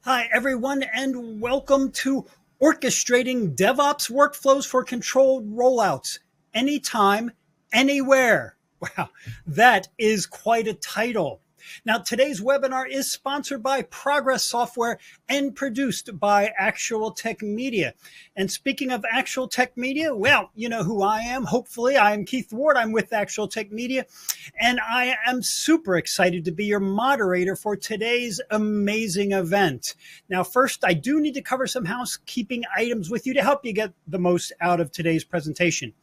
Hi, everyone, and welcome to Orchestrating DevOps Workflows for Controlled Rollouts Anytime, Anywhere. Wow, that is quite a title. Now, today's webinar is sponsored by Progress Software and produced by Actual Tech Media. And speaking of Actual Tech Media, well, you know who I am. Hopefully, I am Keith Ward. I'm with Actual Tech Media, and I am super excited to be your moderator for today's amazing event. Now, first, I do need to cover some housekeeping items with you to help you get the most out of today's presentation.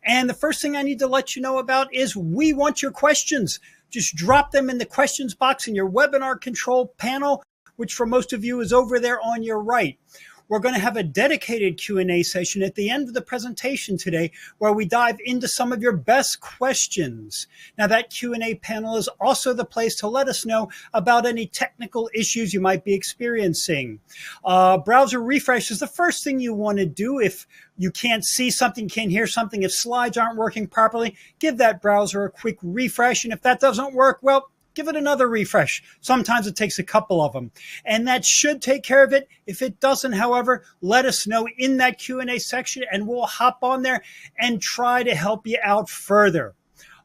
And the first thing I need to let you know about is we want your questions. Just drop them in the questions box in your webinar control panel, which for most of you is over there on your right. We're going to have a dedicated Q&A session at the end of the presentation today where we dive into some of your best questions. Now, that Q&A panel is also the place to let us know about any technical issues you might be experiencing. Browser refresh is the first thing you want to do if you can't see something, can't hear something. If slides aren't working properly, give that browser a quick refresh. And if that doesn't work, well, give it another refresh. Sometimes it takes a couple of them, and that should take care of it. If it doesn't, however, let us know in that Q&A section, and we'll hop on there and try to help you out further.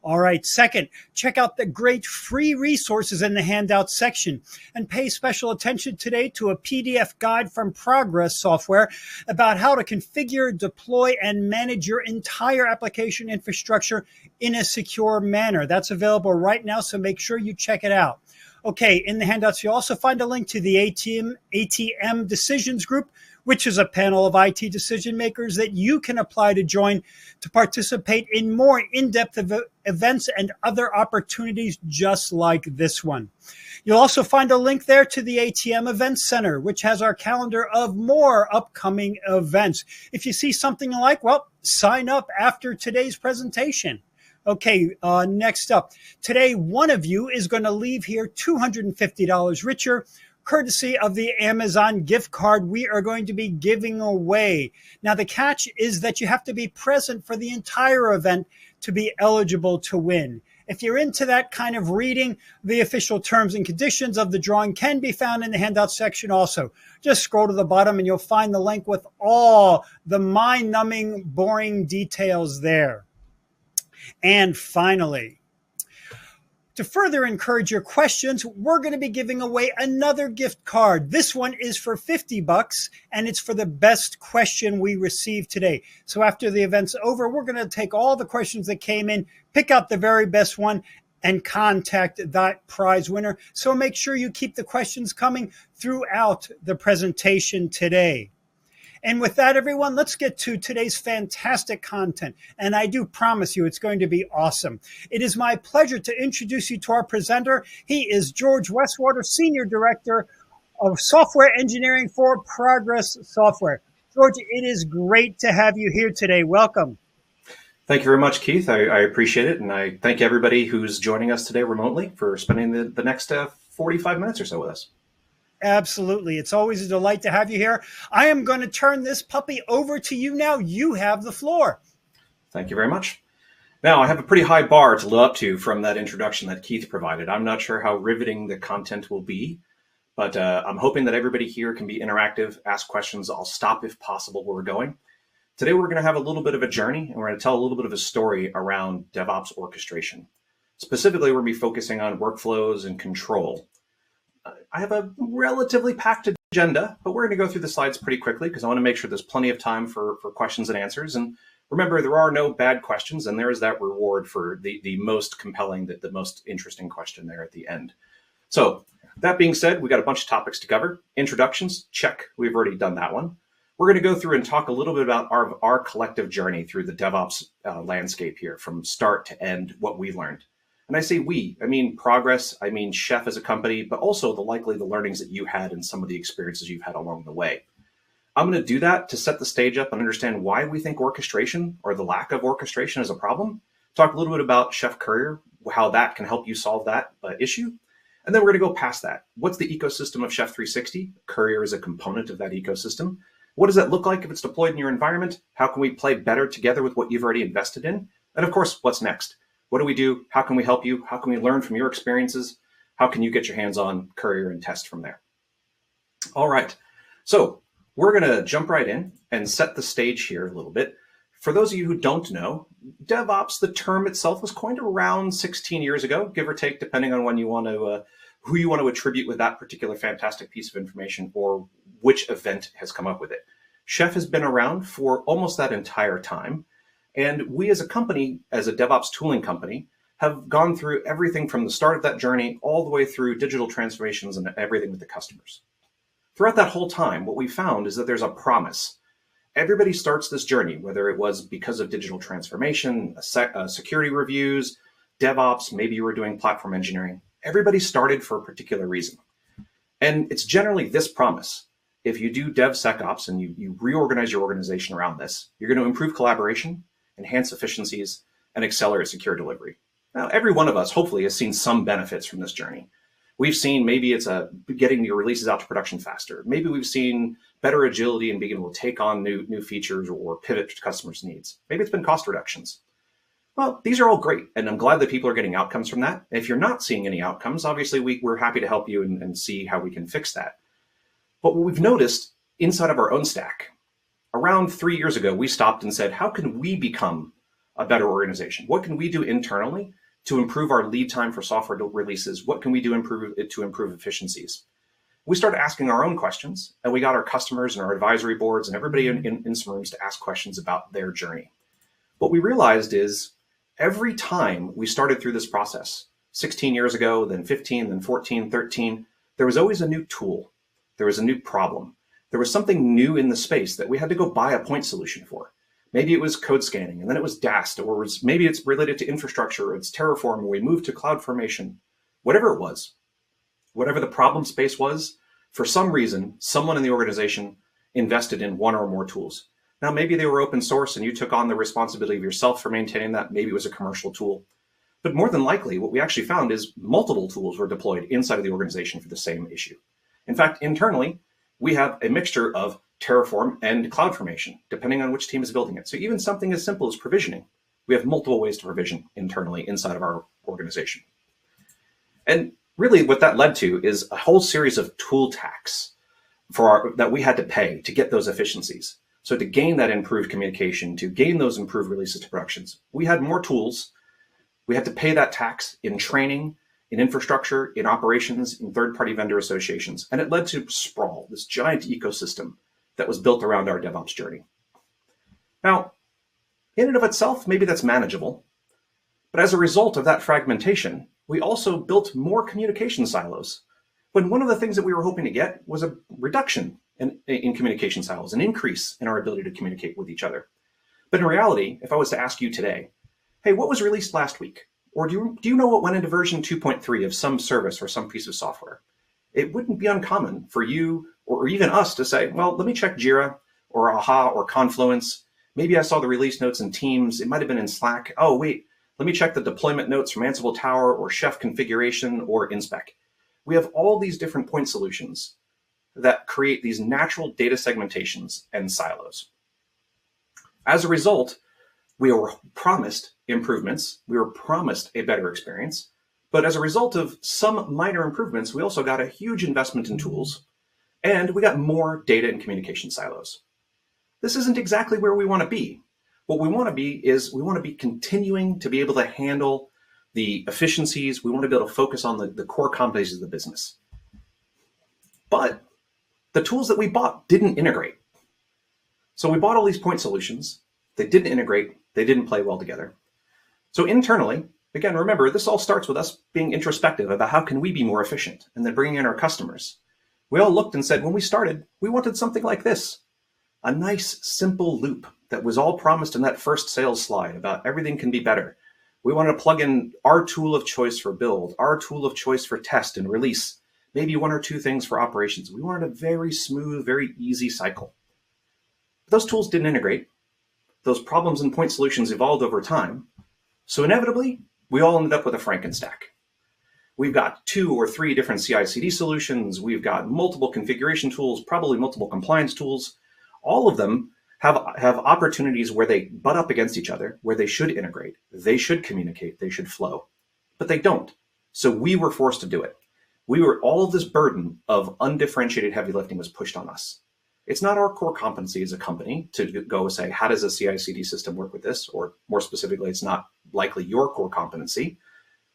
All right. Second, check out the great free resources in the handout section and pay special attention today to a PDF guide from Progress Software about how to configure, deploy, and manage your entire application infrastructure in a secure manner. That's available right now, so make sure you check it out. Okay, in the handouts, you'll also find a link to the ATM Decisions Group, which is a panel of IT decision makers that you can apply to join to participate in more in-depth events and other opportunities just like this one. You'll also find a link there to the ATM Events Center, which has our calendar of more upcoming events. If you see something you like, well, sign up after today's presentation. Okay, next up. Today, one of you is going to leave here $250 richer, courtesy of the Amazon gift card we are going to be giving away. Now, the catch is that you have to be present for the entire event to be eligible to win. If you're into that kind of reading, the official terms and conditions of the drawing can be found in the handout section also. Just scroll to the bottom and you'll find the link with all the mind-numbing, boring details there. And finally, to further encourage your questions, we're going to be giving away another gift card. This one is for $50, and it's for the best question we received today. So after the event's over, we're going to take all the questions that came in, pick out the very best one, and contact that prize winner. So make sure you keep the questions coming throughout the presentation today. And with that, everyone, let's get to today's fantastic content. And I do promise you it's going to be awesome. It is my pleasure to introduce you to our presenter. He is George Westwater, Senior Director of Software Engineering for Progress Software. George, it is great to have you here today. Welcome. Thank you very much, Keith. I appreciate it. And I thank everybody who's joining us today remotely for spending the next 45 minutes or so with us. Absolutely. It's always a delight to have you here. I am going to turn this puppy over to you now. You have the floor. Thank you very much. Now, I have a pretty high bar to live up to from that introduction that Keith provided. I'm not sure how riveting the content will be, but I'm hoping that everybody here can be interactive, ask questions. I'll stop if possible where we're going. Today, we're going to have a little bit of a journey, and we're going to tell a little bit of a story around DevOps orchestration. Specifically, we're going to be focusing on workflows and control. I have a relatively packed agenda, but we're going to go through the slides pretty quickly because I want to make sure there's plenty of time for questions and answers. And remember, there are no bad questions, and there is that reward for the most compelling, the most interesting question there at the end. So that being said, we got a bunch of topics to cover. Introductions, check. We've already done that one. We're going to go through and talk a little bit about our collective journey through the DevOps landscape here from start to end, what we learned. And I say we, I mean Progress, I mean Chef as a company, but also the learnings that you had and some of the experiences you've had along the way. I'm going to do that to set the stage up and understand why we think orchestration or the lack of orchestration is a problem. Talk a little bit about Chef Courier, how that can help you solve that issue. And then we're going to go past that. What's the ecosystem of Chef 360? Courier is a component of that ecosystem. What does that look like if it's deployed in your environment? How can we play better together with what you've already invested in? And of course, what's next? What do we do? How can we help you? How can we learn from your experiences? How can you get your hands on Courier and test from there? All right. So we're going to jump right in and set the stage here a little bit. For those of you who don't know, DevOps, the term itself, was coined around 16 years ago, give or take, depending on when you want to, who you want to attribute with that particular fantastic piece of information or which event has come up with it. Chef has been around for almost that entire time. And we as a company, as a DevOps tooling company, have gone through everything from the start of that journey all the way through digital transformations and everything with the customers. Throughout that whole time, what we found is that there's a promise. Everybody starts this journey, whether it was because of digital transformation, security reviews, DevOps, maybe you were doing platform engineering. Everybody started for a particular reason. And it's generally this promise. If you do DevSecOps and you reorganize your organization around this, you're going to improve collaboration, enhance efficiencies, and accelerate secure delivery. Now, every one of us hopefully has seen some benefits from this journey. We've seen maybe it's getting your releases out to production faster. Maybe we've seen better agility and being able to take on new features or pivot to customers' needs. Maybe it's been cost reductions. Well, these are all great, and I'm glad that people are getting outcomes from that. If you're not seeing any outcomes, obviously we're happy to help you and see how we can fix that. But what we've noticed inside of our own stack, around 3 years ago, we stopped and said, how can we become a better organization? What can we do internally to improve our lead time for software releases? What can we do to improve efficiencies? We started asking our own questions, and we got our customers and our advisory boards and everybody in some rooms to ask questions about their journey. What we realized is every time we started through this process, 16 years ago, then 15, then 14, 13, there was always a new tool. There was a new problem. There was something new in the space that we had to go buy a point solution for. Maybe it was code scanning, and then it was DAST, or maybe it's related to infrastructure, or it's Terraform, or we moved to CloudFormation. Whatever it was, whatever the problem space was, for some reason, someone in the organization invested in one or more tools. Now, maybe they were open source and you took on the responsibility of yourself for maintaining that. Maybe it was a commercial tool. But more than likely, what we actually found is multiple tools were deployed inside of the organization for the same issue. In fact, internally, we have a mixture of Terraform and CloudFormation, depending on which team is building it. So even something as simple as provisioning, we have multiple ways to provision internally inside of our organization. And really what that led to is a whole series of tool tax that we had to pay to get those efficiencies. So to gain that improved communication, to gain those improved releases to productions, we had more tools. We had to pay that tax in training, in infrastructure, in operations, in third-party vendor associations. And it led to Sprawl, this giant ecosystem that was built around our DevOps journey. Now, in and of itself, maybe that's manageable. But as a result of that fragmentation, we also built more communication silos. When one of the things that we were hoping to get was a reduction in communication silos, an increase in our ability to communicate with each other. But in reality, if I was to ask you today, hey, what was released last week? Or do you know what went into version 2.3 of some service or some piece of software? It wouldn't be uncommon for you or even us to say, well, let me check Jira or AHA or Confluence. Maybe I saw the release notes in Teams. It might have been in Slack. Oh, wait, let me check the deployment notes from Ansible Tower or Chef configuration or InSpec. We have all these different point solutions that create these natural data segmentations and silos. As a result, we were promised improvements. We were promised a better experience. But as a result of some minor improvements, we also got a huge investment in tools, and we got more data and communication silos. This isn't exactly where we want to be. What we want to be is we want to be continuing to be able to handle the efficiencies. We want to be able to focus on the core competencies of the business. But the tools that we bought didn't integrate. So we bought all these point solutions. They didn't integrate. They didn't play well together. So internally, again, remember, this all starts with us being introspective about how can we be more efficient and then bringing in our customers. We all looked and said, when we started, we wanted something like this, a nice, simple loop that was all promised in that first sales slide about everything can be better. We wanted to plug in our tool of choice for build, our tool of choice for test and release, maybe one or two things for operations. We wanted a very smooth, very easy cycle. But those tools didn't integrate. Those problems and point solutions evolved over time. So inevitably, we all ended up with a Frankenstack. We've got 2 or 3 different CI/CD solutions. We've got multiple configuration tools, probably multiple compliance tools. All of them have opportunities where they butt up against each other, where they should integrate, they should communicate, they should flow, but they don't. So we were forced to do it. all of this burden of undifferentiated heavy lifting was pushed on us. It's not our core competency as a company to go and say, how does a CI/CD system work with this? Or more specifically, it's not likely your core competency.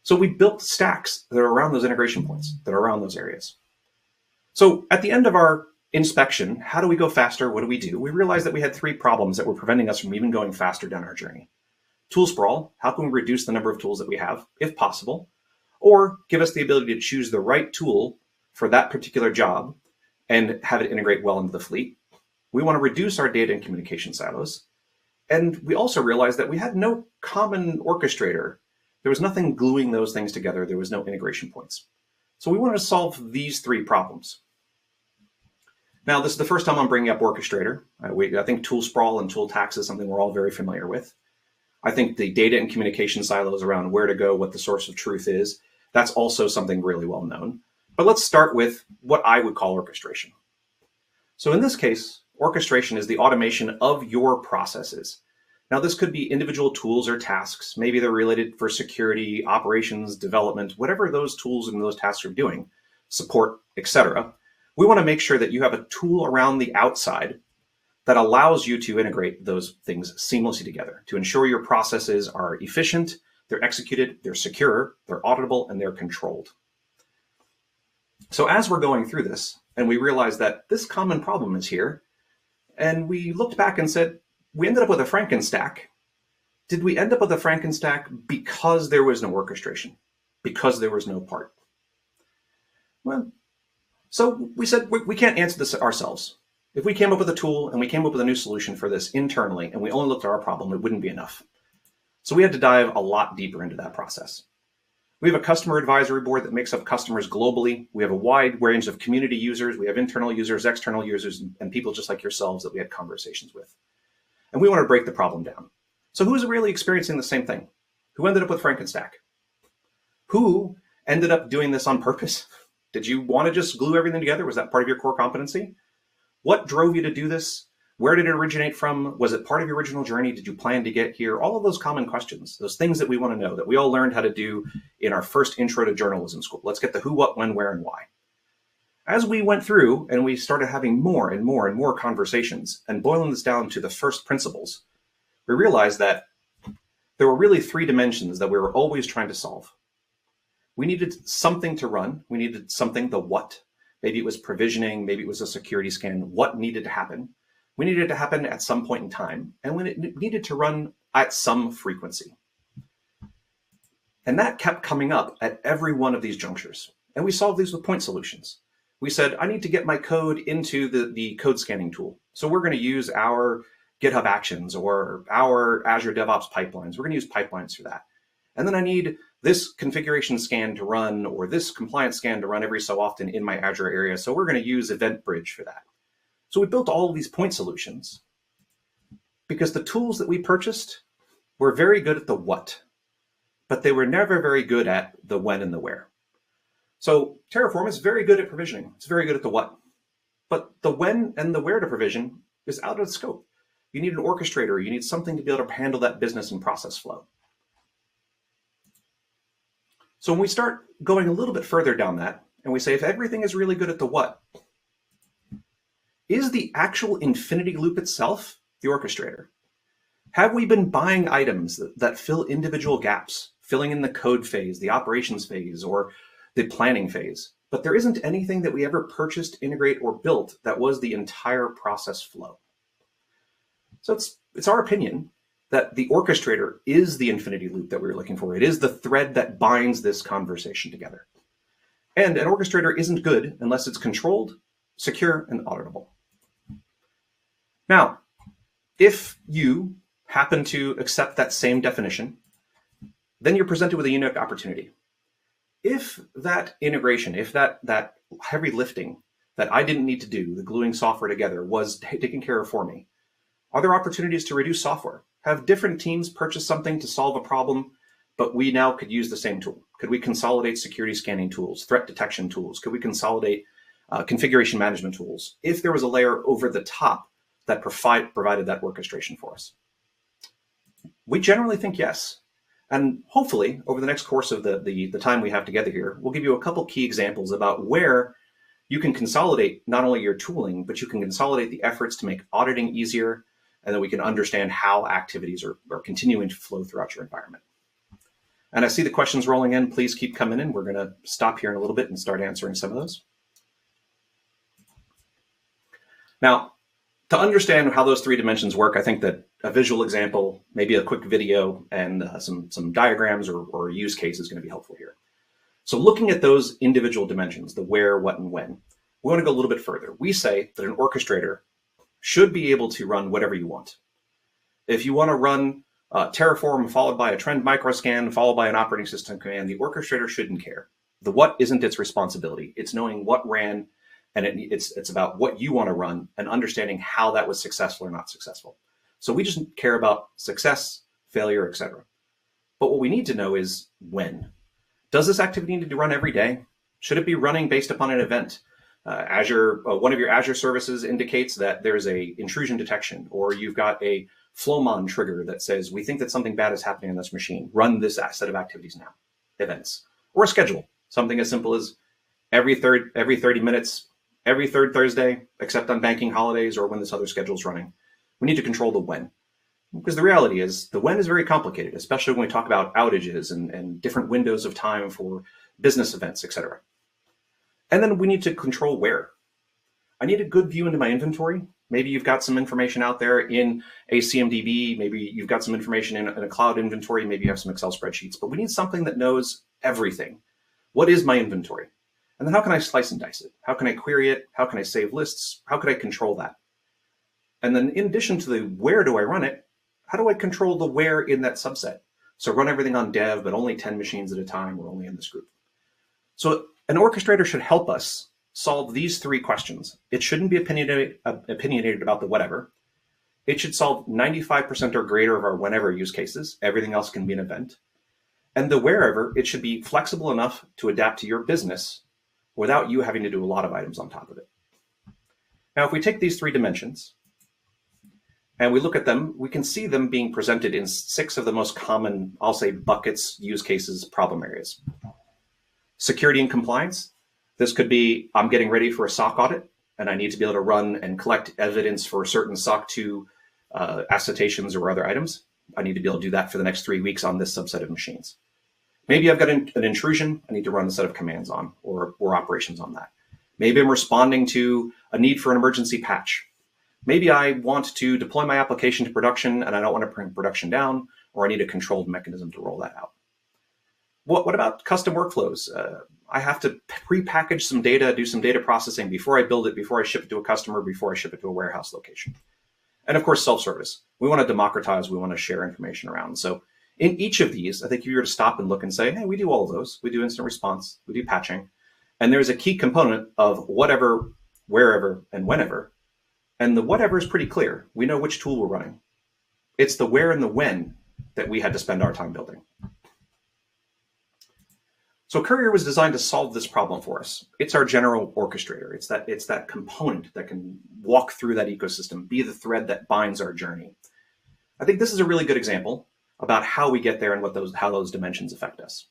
So we built stacks that are around those integration points, that are around those areas. So at the end of our inspection, how do we go faster? What do? We realized that we had 3 problems that were preventing us from even going faster down our journey. Tool sprawl, how can we reduce the number of tools that we have, if possible, or give us the ability to choose the right tool for that particular job and have it integrate well into the fleet. We want to reduce our data and communication silos. And we also realized that we had no common orchestrator. There was nothing gluing those things together. There was no integration points. So we wanted to solve these 3 problems. Now, this is the first time I'm bringing up orchestrator. I think tool sprawl and tool tax is something we're all very familiar with. I think the data and communication silos around where to go, what the source of truth is, that's also something really well known. But let's start with what I would call orchestration. So in this case, orchestration is the automation of your processes. Now, this could be individual tools or tasks. Maybe they're related for security, operations, development, whatever those tools and those tasks are doing, support, etc. We want to make sure that you have a tool around the outside that allows you to integrate those things seamlessly together to ensure your processes are efficient, they're executed, they're secure, they're auditable, and they're controlled. So as we're going through this, and we realized that this common problem is here, and we looked back and said, we ended up with a Frankenstack. Did we end up with a Frankenstack because there was no orchestration, because there was no part? Well, so we said we can't answer this ourselves. If we came up with a tool and we came up with a new solution for this internally and we only looked at our problem, it wouldn't be enough. So we had to dive a lot deeper into that process. We have a customer advisory board that makes up customers globally. We have a wide range of community users. We have internal users, external users, and people just like yourselves that we had conversations with. And we want to break the problem down. So who's really experiencing the same thing? Who ended up with Frankenstack? Who ended up doing this on purpose? Did you want to just glue everything together? Was that part of your core competency? What drove you to do this? Where did it originate from? Was it part of your original journey? Did you plan to get here? All of those common questions, those things that we want to know, that we all learned how to do in our first intro to journalism school. Let's get the who, what, when, where, and why. As we went through and we started having more and more and more conversations and boiling this down to the first principles, we realized that there were really 3 dimensions that we were always trying to solve. We needed something to run. We needed something, the what. Maybe it was provisioning, maybe it was a security scan. What needed to happen? We needed it to happen at some point in time, and when it needed to run at some frequency. And that kept coming up at every one of these junctures. And we solved these with point solutions. We said, I need to get my code into the code scanning tool. So we're going to use our GitHub Actions or our Azure DevOps pipelines. We're going to use pipelines for that. And then I need this configuration scan to run or this compliance scan to run every so often in my Azure area. So we're going to use EventBridge for that. So we built all of these point solutions because the tools that we purchased were very good at the what, but they were never very good at the when and the where. So Terraform is very good at provisioning. It's very good at the what, but the when and the where to provision is out of scope. You need an orchestrator. You need something to be able to handle that business and process flow. So when we start going a little bit further down that, and we say, if everything is really good at the what, is the actual infinity loop itself the orchestrator? Have we been buying items that fill individual gaps, filling in the code phase, the operations phase, or the planning phase? But there isn't anything that we ever purchased, integrate, or built that was the entire process flow. So it's our opinion that the orchestrator is the infinity loop that we were looking for. It is the thread that binds this conversation together. And an orchestrator isn't good unless it's controlled, secure, and auditable. Now, if you happen to accept that same definition, then you're presented with a unique opportunity. If that integration, if that heavy lifting that I didn't need to do, the gluing software together, was taken care of for me, are there opportunities to reduce software? Have different teams purchase something to solve a problem, but we now could use the same tool? Could we consolidate security scanning tools, threat detection tools? Could we consolidate configuration management tools if there was a layer over the top that provided that orchestration for us? We generally think yes. And hopefully, over the next course of the time we have together here, we'll give you a couple key examples about where you can consolidate not only your tooling, but you can consolidate the efforts to make auditing easier, and then we can understand how activities are continuing to flow throughout your environment. And I see the questions rolling in. Please keep coming in. We're going to stop here in a little bit and start answering some of those. Now, to understand how those three dimensions work, I think that a visual example, maybe a quick video, and some diagrams or use case is going to be helpful here. So looking at those individual dimensions, the where, what, and when, we want to go a little bit further. We say that an orchestrator should be able to run whatever you want. If you want to run Terraform followed by a trend microscan followed by an operating system command, the orchestrator shouldn't care. The what isn't its responsibility. It's knowing what ran, and it's about what you want to run and understanding how that was successful or not successful. So we just care about success, failure, etc. But what we need to know is when. Does this activity need to run every day? Should it be running based upon an event? One of your Azure services indicates that there's a intrusion detection, or you've got a Flowmon trigger that says, we think that something bad is happening on this machine. Run this set of activities now, events. Or a schedule, something as simple as every 30 minutes, every third Thursday, except on banking holidays or when this other schedule is running. We need to control the when. Because the reality is the when is very complicated, especially when we talk about outages and different windows of time for business events, etc. And then we need to control where. I need a good view into my inventory. Maybe you've got some information out there in a CMDB. Maybe you've got some information in a cloud inventory. Maybe you have some Excel spreadsheets, but we need something that knows everything. What is my inventory? And then how can I slice and dice it? How can I query it? How can I save lists? How can I control that? And then in addition to the where do I run it, how do I control the where in that subset? So run everything on dev, but only 10 machines at a time, or only in this group. So an orchestrator should help us solve these three questions. It shouldn't be opinionated about the whatever. It should solve 95% or greater of our whenever use cases. Everything else can be an event. And the wherever, it should be flexible enough to adapt to your business without you having to do a lot of items on top of it. Now, if we take these three dimensions and we look at them, we can see them being presented in 6 of the most common, I'll say, buckets, use cases, problem areas. Security and compliance. This could be, I'm getting ready for a SOC audit, and I need to be able to run and collect evidence for certain SOC 2 attestations or other items. I need to be able to do that for the next 3 weeks on this subset of machines. Maybe I've got an intrusion I need to run a set of commands on or operations on that. Maybe I'm responding to a need for an emergency patch. Maybe I want to deploy my application to production and I don't want to bring production down, or I need a controlled mechanism to roll that out. What about custom workflows? I have to pre-package some data, do some data processing before I build it, before I ship it to a customer, before I ship it to a warehouse location. And of course, self-service. We want to democratize, we want to share information around. So in each of these, I think if you were to stop and look and say, hey, we do all of those. We do incident response, we do patching. And there's a key component of whatever, wherever, and whenever. And the whatever is pretty clear. We know which tool we're running. It's the where and the when that we had to spend our time building. So Courier was designed to solve this problem for us. It's our general orchestrator. It's that component that can walk through that ecosystem, be the thread that binds our journey. I think this is a really good example about how we get there and how those dimensions affect us.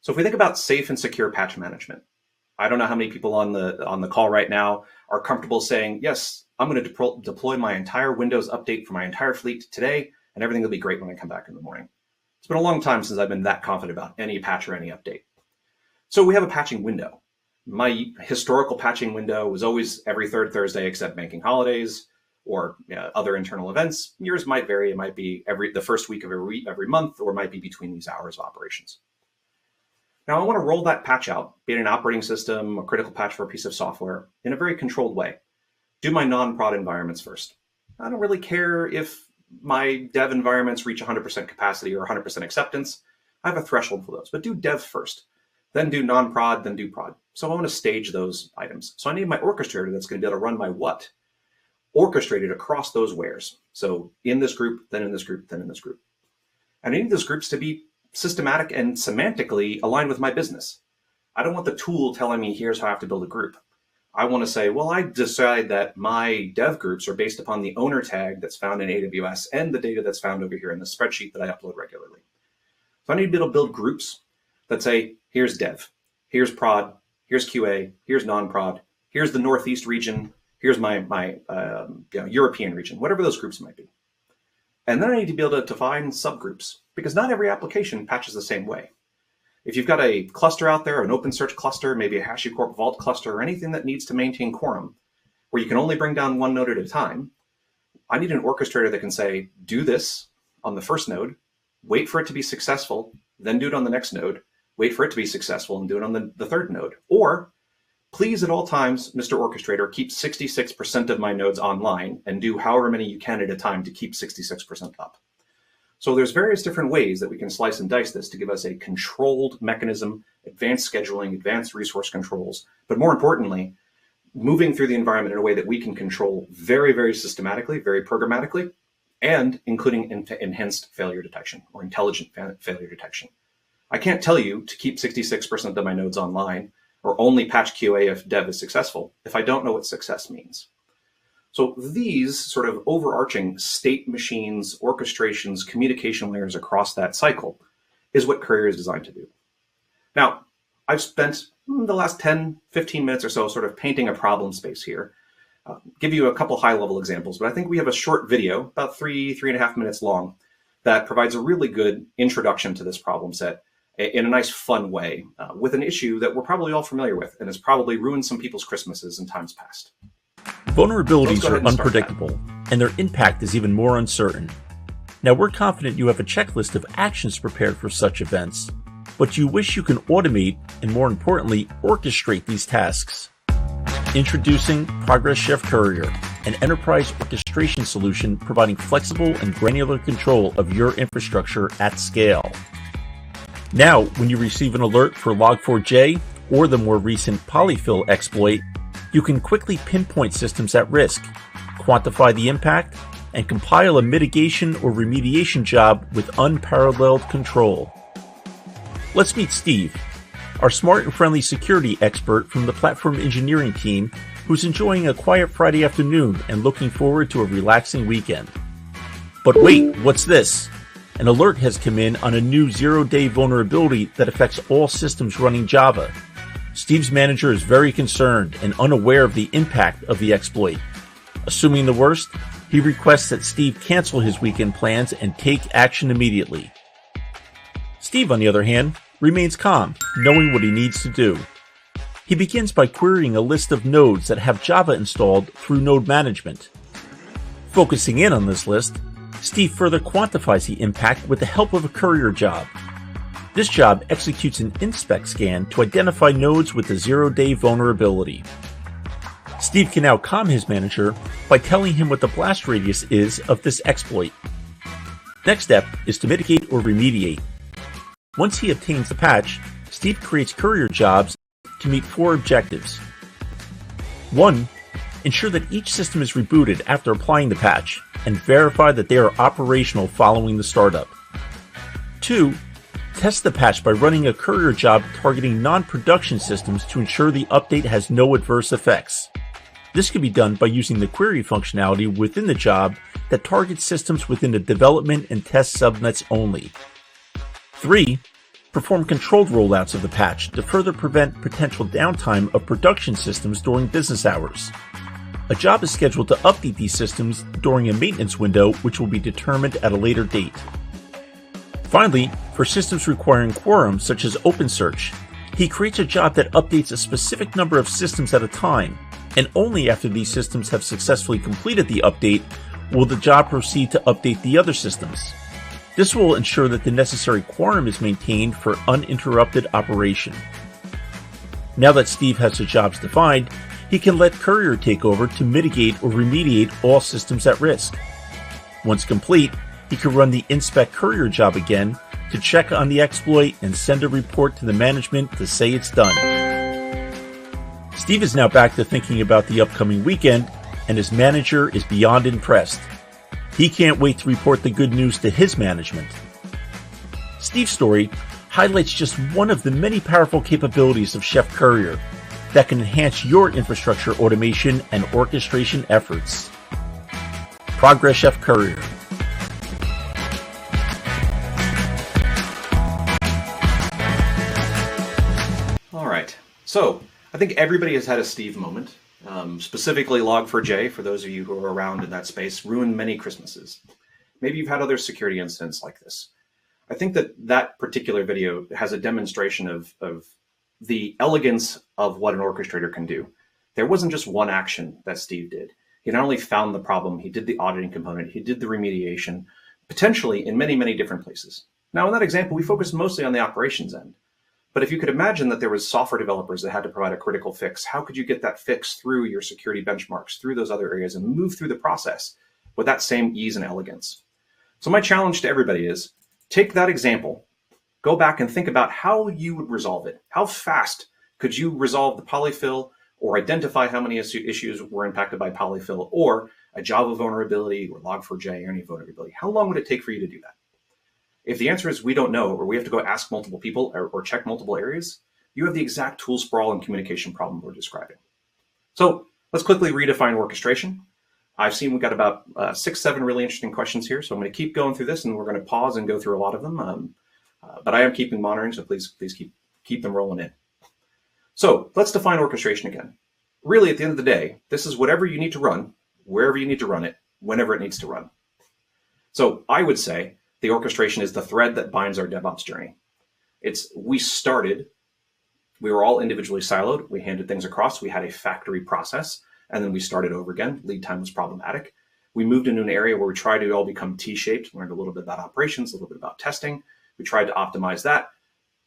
So if we think about safe and secure patch management, I don't know how many people on the call right now are comfortable saying, yes, I'm going to deploy my entire Windows update for my entire fleet today, and everything will be great when I come back in the morning. It's been a long time since I've been that confident about any patch or any update. So we have a patching window. My historical patching window was always every third Thursday except banking holidays or other internal events. Yours might vary. It might be the first week of every month, or it might be between these hours of operations. Now I want to roll that patch out, be it an operating system, a critical patch for a piece of software, in a very controlled way. Do my non-prod environments first. I don't really care if my dev environments reach 100% capacity or 100% acceptance. I have a threshold for those, but do dev first. Then do non-prod, then do prod. So I want to stage those items. So I need my orchestrator that's going to be able to run my what, orchestrated across those wheres. So in this group, then in this group, then in this group. And I need those groups to be systematic and semantically aligned with my business. I don't want the tool telling me here's how I have to build a group. I want to say, well, I decide that my dev groups are based upon the owner tag that's found in AWS and the data that's found over here in the spreadsheet that I upload regularly. So I need to be able to build groups that say, here's dev, here's prod, here's QA, here's non-prod, here's the Northeast region, here's my European region, whatever those groups might be. And then I need to be able to define subgroups, because not every application patches the same way. If you've got a cluster out there, an OpenSearch cluster, maybe a HashiCorp Vault cluster, or anything that needs to maintain quorum, where you can only bring down one node at a time, I need an orchestrator that can say, do this on the first node, wait for it to be successful, then do it on the next node, wait for it to be successful, and do it on the third node. Or, please at all times, Mr. Orchestrator, keep 66% of my nodes online and do however many you can at a time to keep 66% up. So there's various different ways that we can slice and dice this to give us a controlled mechanism, advanced scheduling, advanced resource controls, but more importantly, moving through the environment in a way that we can control very, very systematically, very programmatically, and including enhanced failure detection or intelligent failure detection. I can't tell you to keep 66% of my nodes online or only patch QA if dev is successful if I don't know what success means. So these sort of overarching state machines, orchestrations, communication layers across that cycle is what Courier is designed to do. Now, I've spent the last 10, 15 minutes or so sort of painting a problem space here. Give you a couple high-level examples, but I think we have a short video, about 3.5 minutes long, that provides a really good introduction to this problem set in a nice, fun way, with an issue that we're probably all familiar with and has probably ruined some people's Christmases in times past. Vulnerabilities are unpredictable, and their impact is even more uncertain. Now, we're confident you have a checklist of actions prepared for such events, but you wish you can automate and, more importantly, orchestrate these tasks. Introducing Progress Chef Courier, an enterprise orchestration solution providing flexible and granular control of your infrastructure at scale. Now, when you receive an alert for Log4j or the more recent polyfill exploit, you can quickly pinpoint systems at risk, quantify the impact, and compile a mitigation or remediation job with unparalleled control. Let's meet Steve, our smart and friendly security expert from the platform engineering team who's enjoying a quiet Friday afternoon and looking forward to a relaxing weekend. But wait, what's this? An alert has come in on a new zero-day vulnerability that affects all systems running Java. Steve's manager is very concerned and unaware of the impact of the exploit. Assuming the worst, he requests that Steve cancel his weekend plans and take action immediately. Steve, on the other hand, remains calm, knowing what he needs to do. He begins by querying a list of nodes that have Java installed through node management. Focusing in on this list, Steve further quantifies the impact with the help of a Courier job. This job executes an inspect scan to identify nodes with the zero-day vulnerability. Steve can now calm his manager by telling him what the blast radius is of this exploit. Next step is to mitigate or remediate. Once he obtains the patch, Steve creates Courier jobs to meet 4 objectives. 1. Ensure that each system is rebooted after applying the patch and verify that they are operational following the startup. 2. Test the patch by running a Courier job targeting non-production systems to ensure the update has no adverse effects. This can be done by using the query functionality within the job that targets systems within the development and test subnets only. 3. Perform controlled rollouts of the patch to further prevent potential downtime of production systems during business hours. A job is scheduled to update these systems during a maintenance window, which will be determined at a later date. Finally, for systems requiring quorum, such as OpenSearch, he creates a job that updates a specific number of systems at a time, and only after these systems have successfully completed the update will the job proceed to update the other systems. This will ensure that the necessary quorum is maintained for uninterrupted operation. Now that Steve has the jobs defined, he can let Courier take over to mitigate or remediate all systems at risk. Once complete, he can run the inspect Courier job again to check on the exploit and send a report to the management to say it's done. Steve is now back to thinking about the upcoming weekend, and his manager is beyond impressed. He can't wait to report the good news to his management. Steve's story highlights just one of the many powerful capabilities of Chef Courier that can enhance your infrastructure automation and orchestration efforts. Progress Chef Courier. right. So I think everybody has had a Steve moment. Specifically Log4j, for those of you who are around in that space, ruined many Christmases. Maybe you've had other security incidents like this. I think that particular video has a demonstration of the elegance of what an orchestrator can do. There wasn't just one action that Steve did. He not only found the problem, he did the auditing component, he did the remediation, potentially in many, many different places. Now, in that example, we focused mostly on the operations end. But if you could imagine that there was software developers that had to provide a critical fix, how could you get that fix through your security benchmarks, through those other areas, and move through the process with that same ease and elegance? So my challenge to everybody is, take that example, go back and think about how you would resolve it. How fast could you resolve the polyfill or identify how many issues were impacted by polyfill or a Java vulnerability or Log4j or any vulnerability? How long would it take for you to do that? If the answer is we don't know, or we have to go ask multiple people or check multiple areas, you have the exact tool sprawl and communication problem we're describing. So let's quickly redefine orchestration. I've seen we've got about 6, 7 really interesting questions here. So I'm going to keep going through this, and we're going to pause and go through a lot of them. But I am keeping monitoring, so please keep them rolling in. So let's define orchestration again. Really, at the end of the day, this is whatever you need to run, wherever you need to run it, whenever it needs to run. So I would say the orchestration is the thread that binds our DevOps journey. We were all individually siloed. We handed things across. We had a factory process, and then we started over again. Lead time was problematic. We moved into an area where we tried to all become T-shaped, learned a little bit about operations, a little bit about testing. We tried to optimize that.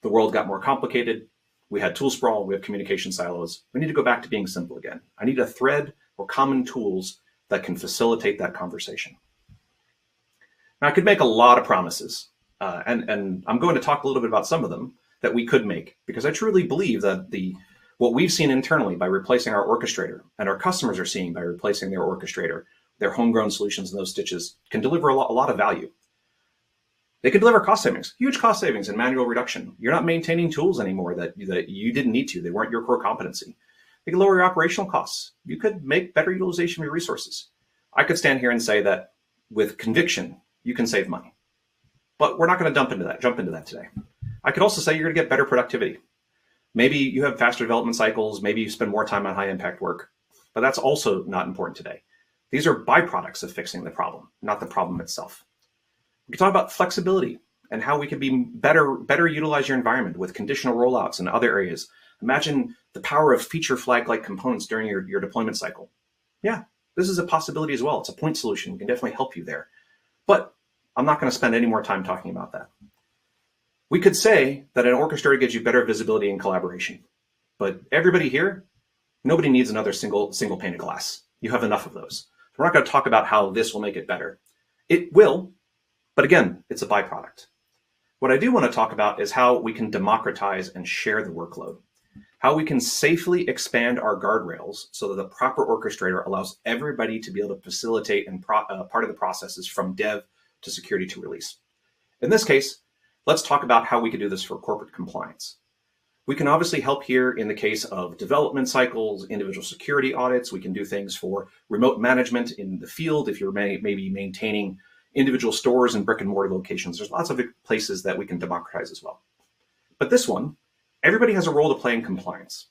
The world got more complicated. We had tool sprawl. We have communication silos. We need to go back to being simple again. I need a thread or common tools that can facilitate that conversation. Now, I could make a lot of promises, and I'm going to talk a little bit about some of them that we could make, because I truly believe that what we've seen internally by replacing our orchestrator, and our customers are seeing by replacing their orchestrator, their homegrown solutions and those stitches, can deliver a lot of value. They can deliver cost savings, huge cost savings and manual reduction. You're not maintaining tools anymore that you didn't need to. They weren't your core competency. They can lower your operational costs. You could make better utilization of your resources. I could stand here and say that with conviction, you can save money. But we're not going to jump into that today. I could also say you're going to get better productivity. Maybe you have faster development cycles. Maybe you spend more time on high impact work, but that's also not important today. These are byproducts of fixing the problem, not the problem itself. We can talk about flexibility and how we can be better utilize your environment with conditional rollouts and other areas. Imagine the power of feature flag-like components during your deployment cycle. Yeah, this is a possibility as well. It's a point solution. We can definitely help you there. But I'm not going to spend any more time talking about that. We could say that an orchestrator gives you better visibility and collaboration. But everybody here, nobody needs another single pane of glass. You have enough of those. We're not going to talk about how this will make it better. It will, but again, it's a byproduct. What I do want to talk about is how we can democratize and share the workload. How we can safely expand our guardrails so that the proper orchestrator allows everybody to be able to facilitate and part of the processes from dev to security to release. In this case, let's talk about how we can do this for corporate compliance. We can obviously help here in the case of development cycles, individual security audits. We can do things for remote management in the field if you're maybe maintaining individual stores and brick and mortar locations. There's lots of places that we can democratize as well. But this one, everybody has a role to play in compliance.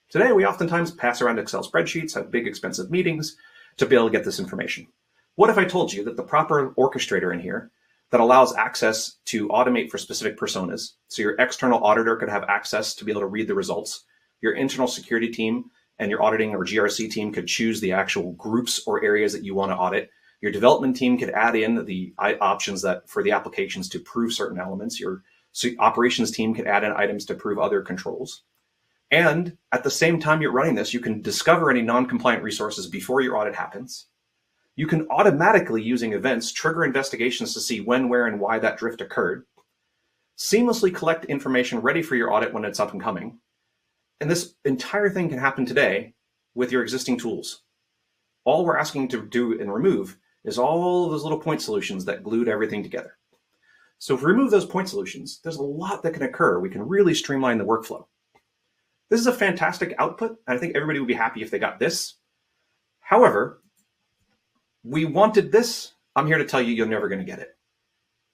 Today, we oftentimes pass around Excel spreadsheets, have big expensive meetings to be able to get this information. What if I told you that the proper orchestrator in here that allows access to automate for specific personas, so your external auditor could have access to be able to read the results, your internal security team and your auditing or GRC team could choose the actual groups or areas that you want to audit, your development team could add in the options that for the applications to prove certain elements, your operations team could add in items to prove other controls. And at the same time you're running this, you can discover any non-compliant resources before your audit happens. You can automatically, using events, trigger investigations to see when, where, and why that drift occurred, seamlessly collect information ready for your audit when it's up and coming. And this entire thing can happen today with your existing tools. All we're asking to do and remove is all of those little point solutions that glued everything together. So if we remove those point solutions, there's a lot that can occur. We can really streamline the workflow. This is a fantastic output, and I think everybody would be happy if they got this. However, we wanted this. I'm here to tell you, you're never going to get it.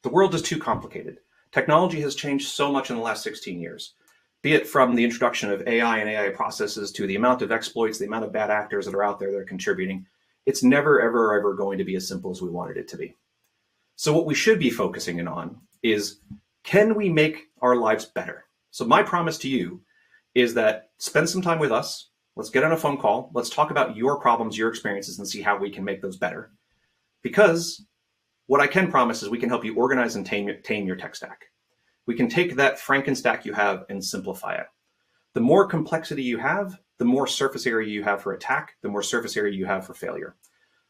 The world is too complicated. Technology has changed so much in the last 16 years. be it from the introduction of AI and AI processes to the amount of exploits, the amount of bad actors that are out there that are contributing. It's never, ever, ever going to be as simple as we wanted it to be. So what we should be focusing in on is, can we make our lives better? So my promise to you is that spend some time with us. Let's get on a phone call. Let's talk about your problems, your experiences, and see how we can make those better. Because what I can promise is we can help you organize and tame your tech stack. We can take that Frankenstack you have and simplify it. The more complexity you have, the more surface area you have for attack, the more surface area you have for failure.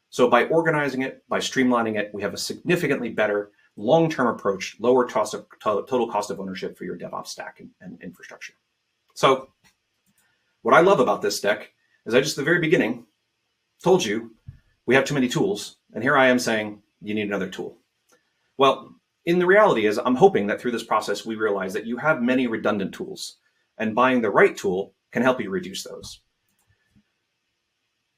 So by organizing it, by streamlining it, we have a significantly better long-term approach, lower total cost of ownership for your DevOps stack and infrastructure. So what I love about this deck is I just at the very beginning told you we have too many tools, and here I am saying you need another tool. Well, in the reality is I'm hoping that through this process we realize that you have many redundant tools, and buying the right tool can help you reduce those.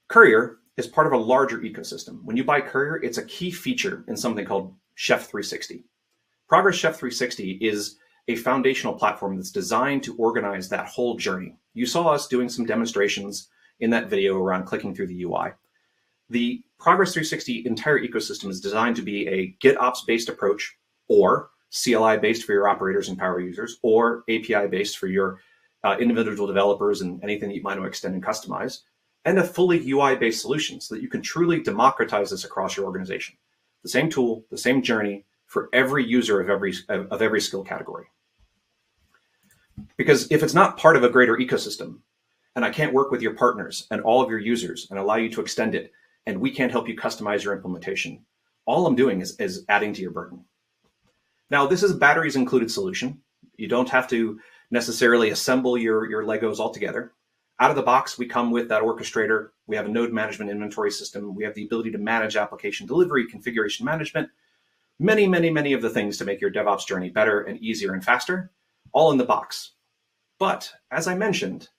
Courier is part of a larger ecosystem. When you buy Courier, it's a key feature in something called Chef 360. Progress Chef 360 is a foundational platform that's designed to organize that whole journey. You saw us doing some demonstrations in that video around clicking through the UI. The Progress 360 entire ecosystem is designed to be a GitOps-based approach, or CLI-based for your operators and power users, or API-based for your individual developers and anything that you might want to extend and customize, and a fully UI-based solution so that you can truly democratize this across your organization. The same tool, the same journey for every user of every skill category. Because if it's not part of a greater ecosystem, and I can't work with your partners and all of your users and allow you to extend it, and we can't help you customize your implementation, all I'm doing is adding to your burden. Now, this is a batteries included solution. You don't have to necessarily assemble your Legos all together. Out of the box, we come with that orchestrator. We have a node management inventory system. We have the ability to manage application delivery, configuration management, many, many, many of the things to make your DevOps journey better and easier and faster, all in the box. But as I mentioned,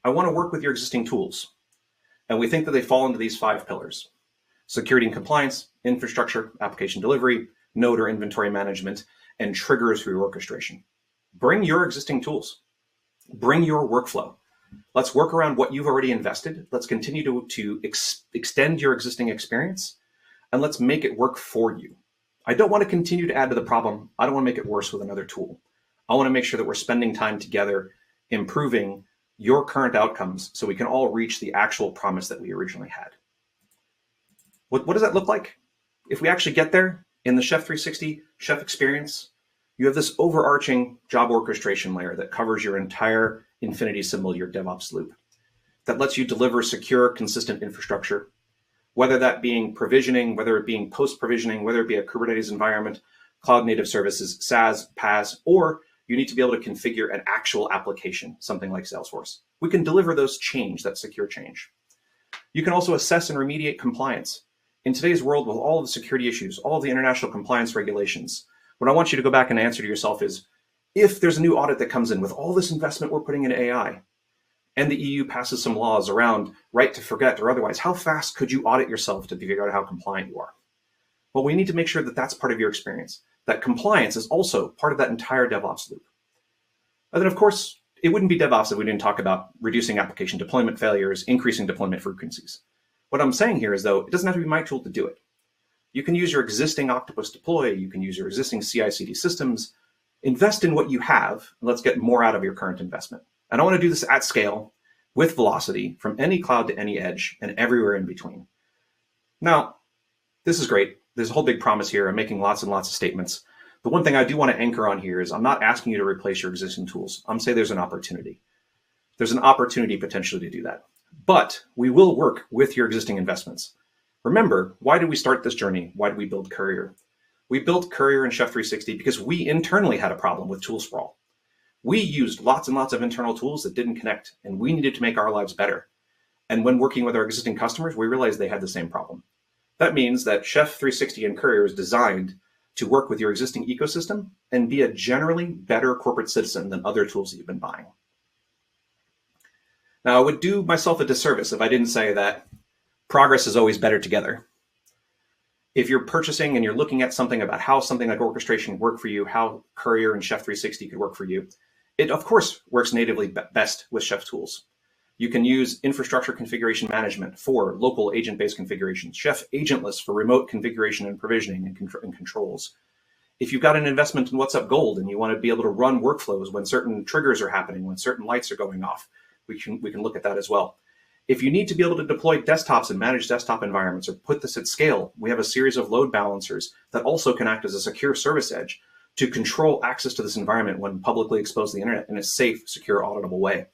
I want to work with your existing tools. And we think that they fall into these 5 pillars: security and compliance, infrastructure, application delivery, node or inventory management, and triggers for your orchestration. Bring your existing tools. Bring your workflow. Let's work around what you've already invested. Let's continue to extend your existing experience, and let's make it work for you. I don't want to continue to add to the problem. I don't want to make it worse with another tool. I want to make sure that we're spending time together improving your current outcomes so we can all reach the actual promise that we originally had. What does that look like? If we actually get there in the Chef 360 Chef experience, you have this overarching job orchestration layer that covers your entire infinity symbol, your DevOps loop, that lets you deliver secure, consistent infrastructure, whether that being provisioning, whether it being post-provisioning, whether it be a Kubernetes environment, cloud native services, SaaS, PaaS, or you need to be able to configure an actual application, something like Salesforce. We can deliver those change, that secure change. You can also assess and remediate compliance. In today's world, with all of the security issues, all of the international compliance regulations, what I want you to go back and answer to yourself is, if there's a new audit that comes in with all this investment we're putting in AI, and the EU passes some laws around right to forget or otherwise, how fast could you audit yourself to figure out how compliant you are? Well, we need to make sure that that's part of your experience, that compliance is also part of that entire DevOps loop. And then, of course, it wouldn't be DevOps if we didn't talk about reducing application deployment failures, increasing deployment frequencies. What I'm saying here is, though, it doesn't have to be my tool to do it. You can use your existing Octopus deploy, you can use your existing CI/CD systems, invest in what you have, and let's get more out of your current investment. And I want to do this at scale with velocity from any cloud to any edge and everywhere in between. Now, this is great. There's a whole big promise here. I'm making lots and lots of statements. The one thing I do want to anchor on here is I'm not asking you to replace your existing tools. I'm saying there's an opportunity. There's an opportunity potentially to do that. But we will work with your existing investments. Remember, why did we start this journey? Why did we build Courier? We built Courier and Chef 360 because we internally had a problem with tool sprawl. We used lots and lots of internal tools that didn't connect, and we needed to make our lives better. And when working with our existing customers, we realized they had the same problem. That means that Chef 360 and Courier is designed to work with your existing ecosystem and be a generally better corporate citizen than other tools that you've been buying. Now, I would do myself a disservice if I didn't say that progress is always better together. If you're purchasing and you're looking at something about how something like orchestration work for you, how Courier and Chef 360 could work for you, It, of course, works natively best with Chef tools. You can use infrastructure configuration management for local agent-based configurations, Chef agentless for remote configuration and provisioning and controls. If you've got an investment in WhatsUp Gold and you want to be able to run workflows when certain triggers are happening, when certain lights are going off, we can look at that as well. If you need to be able to deploy desktops and manage desktop environments or put this at scale, we have a series of load balancers that also can act as a secure service edge to control access to this environment when publicly exposed to the internet in a safe, secure, auditable way.